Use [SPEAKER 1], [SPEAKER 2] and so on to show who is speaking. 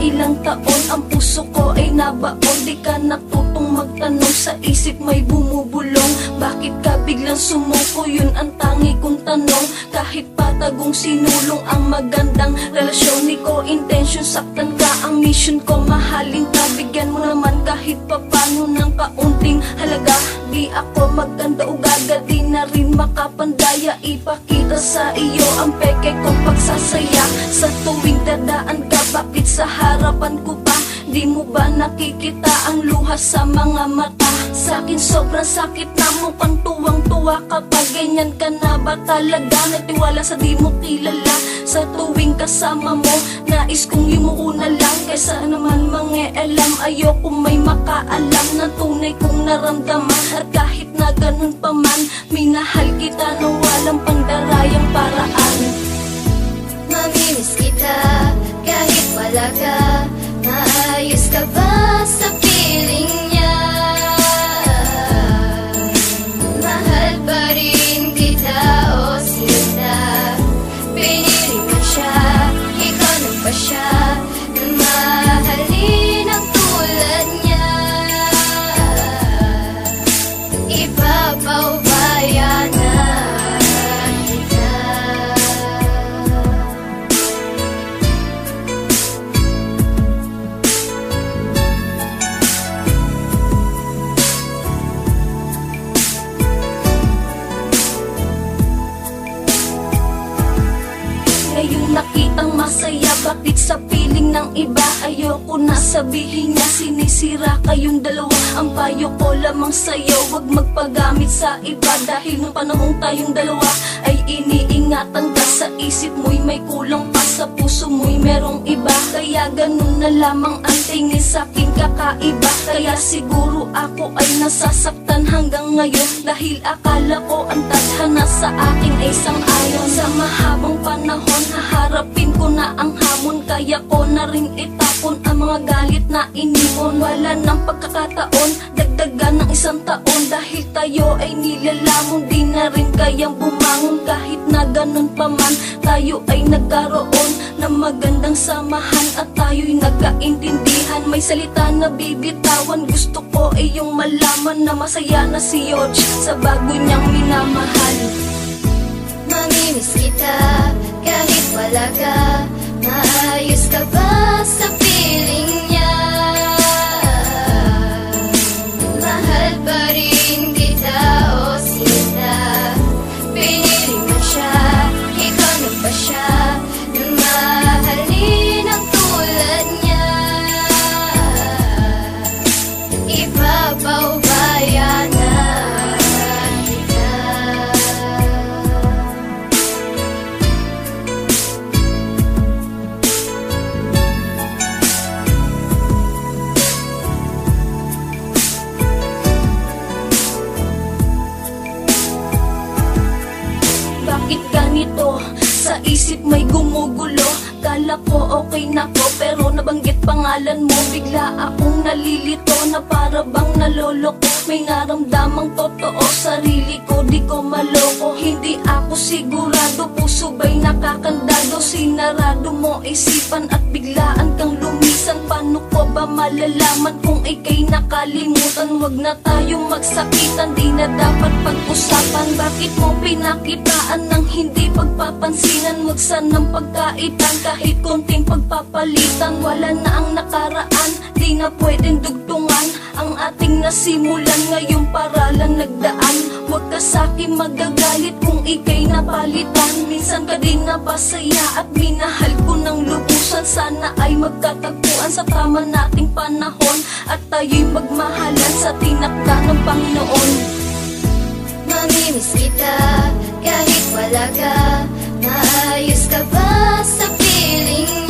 [SPEAKER 1] ilang taon ang puso ko ay nabaon. Di ka natutong magtanong, sa isip may bumubulong. Bakit ka biglang sumuko, yun ang tangi kong tanong. Kahit patagong sinulong ang magandang relasyon, di ko intention saktan ka. Ang mission ko mahalin ka, bigyan mo naman kahit papano ng kaunting halaga. Di ako maganda o gaga, di na rin makapandaya. Ipakita sa iyo ang peke kong pagsasaya. Sa tuwing dadaan ka, bakit sa harapan ko pa? Di mo ba nakikita ang luha sa mga mata? Sa'kin sobrang sakit na mukhang tuwang-tuwa. Kapag ganyan ka na ba talaga? Nagtiwala sa di mo kilala. Sa tuwing kasama mo, nais kong yumuko na lang. Kaysa naman mangialam, ayoko may makaalam ng tunay kong naramdaman. At kahit na ganun pa man, minahal kita na walang pandarayang paraan.
[SPEAKER 2] Mamimiss kita kahit wala ka. Maayos ka ba sa piling niya? Mahal pa rin kita o sinta. Pinili mo siya, ikaw na ba siya na mahalin ang tulad niya? Ipapaubaya na kita.
[SPEAKER 1] Ngayong nakitang masaya, bakit sa piling ng iba? Ayoko na sabihin niya, sinisira kayong dalawa. Ang payo ko lamang sa'yo, wag magpagamit sa iba. Dahil nung panahong tayong dalawa ay iniingatan ka. Sa isip mo'y may kulang pa, sa puso mo'y merong iba. Kaya ganun na lamang ang tingin sa'king kakaiba. Kaya siguro ako ay nasasaktan hanggang ngayon. Dahil akala ko ang tadhana sa akin ay sang-ayon. Sa mahabang panahon, haharapin ko na ang hamon. Kaya ko na rin itapon ang mga galit na inipon. Wala ng pagkakataon, dagdagan ng isang taon. Dahil tayo ay nilalamon, di na rin kayang bumangon. Kahit na ganun pa man, tayo ay nagkaroon ng magandang samahan. At tayo'y nagkaintindihan, may salita na bibitawan. Gusto ko ay yung malaman na masaya na si Yoch sa bago niyang minamahal.
[SPEAKER 2] Mamimiss kita kahit wala ka. Maayos ka ba sa piling niya? Mahal pa rin kita o sinta. Pinili mo siya, ikaw na ba siya na mahalin ang tulad niya? Ipapaubaya na kita.
[SPEAKER 1] Bakit ganito? Sa isip may gumugulo. Kala ko okay na ko, pero nabanggit pangalan mo. Bigla akong nalilito na para bang naloloko. May naramdamang totoo, sarili ko di ko maloko. Hindi ako sigurado, puso ba'y nakakandado? Sinarado mo isipan at biglaan kang lumisan. Paano ko ba malalaman kung ika'y nakalimutan? Wag na tayong magsakitan, di na dapat pag-usapan. Bakit mo pinakitaan ng hindi pagpapansinan? Wag sanang pagkaitan, kahit konting pagpapalitan. Wala na ang nakaraan, di na pwedeng dugtungan. Ang ating nasimulan ngayong paralan nagdaan. Huwag ka sa'kin magagalit kung ika'y napalitan. Minsan ka din napasaya at minahal ko ng lubusan. Sana ay magkatagpuan sa tama nating panahon. At tayo'y magmahalan sa tinakda ng Panginoon.
[SPEAKER 2] Mamimiss kita kahit wala ka. Maayos ka ba sa piling